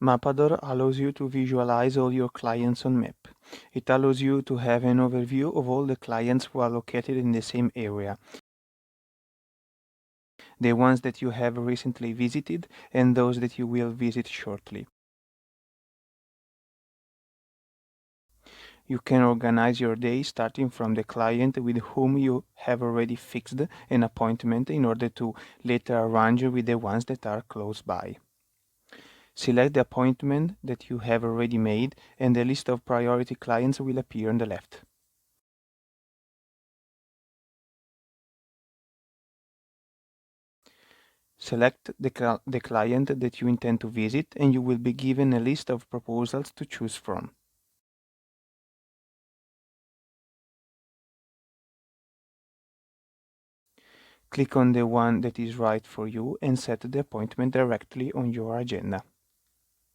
Mappador allows you to visualize all your clients on map. It allows you to have an overview of all the clients who are located in the same area, the ones that you have recently visited and those that you will visit shortly. You can organize your day starting from the client with whom you have already fixed an appointment in order to later arrange with the ones that are close by. Select the appointment that you have already made and the list of priority clients will appear on the left. Select the client that you intend to visit and you will be given a list of proposals to choose from. Click on the one that is right for you and set the appointment directly on your agenda.